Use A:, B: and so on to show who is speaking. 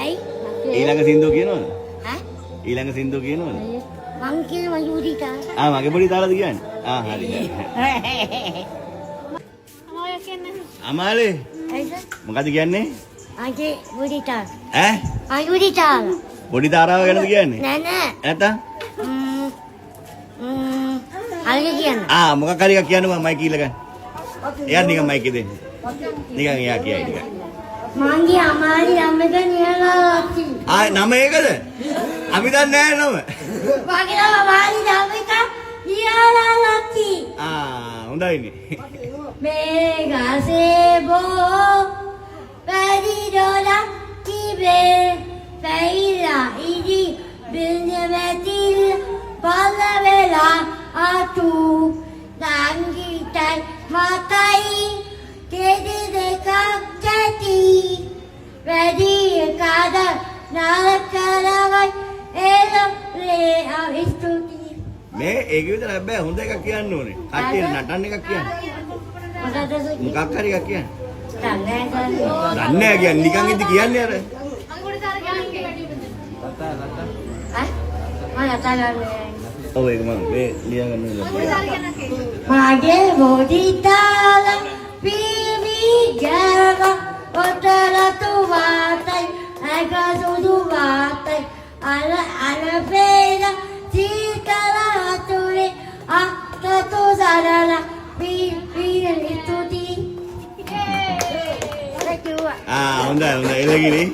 A: ඇයි?
B: ඊළඟ සින්දුව කියනවද?
A: ඈ?
B: ඊළඟ සින්දුව කියනවද?
A: මං කියනවා යූරි තාල.
B: මගේ පොඩි තාලද කියන්නේ? හරි. අමාලේ
A: ඇයිද?
B: මොකද කියන්නේ?
A: අගේ යූරි තාල.
B: ඈ?
A: යූරි තාල.
B: පොඩි තාරාව ගැනද කියන්නේ?
A: නෑ නෑ.
B: නැත්තම්?
A: හරිය කියන්න.
B: මොකක් හරි එකක් කියන්න මම මයික් ඊළ ගන්න. එයා නිකන් මයික් එක දෙන්න. නිකන් එයා කියයි නිකන්.
A: මංගේ අමාලි අම්මගේ නියලාවති.
B: නම ඒකද? අපි දන්නේ නැහැ නම.
A: මගේ නම අමාලි අම්මක නියලාවති.
B: හොඳයිනේ.
A: මේගසේබෝ පැරිදොලක් තිබේ පැයිලා ඉදි බින්දමැතිල් පල්ලවෙලා අතු නංගිටයි මතයි කෙදි දෙකක් ඇති වැඩි එකද නරකලවයි එලේ ස්තුතියි
B: මේ ඒක විතර හැබැයි හොඳ එකක් කියන්න ඕනේ. කට්ටිය නටන්න එකක් කියන්න. මොකක් හරි එකක් කියන්න. දන්නේ නැහැ කියන්නේ නිකන් ඉඳි කියන්නේ අර. ඔව් ඒක මම මේ ලියාගන්න
A: මගේ බොඩිතාල පීවි ගැව ඔතරතු වාතයි ඇග සුදු වාතයි අල පේන සීතල හතුරේ අක්කතු සරල පීන ස්තුතියි
B: හොඳයි එළගිරි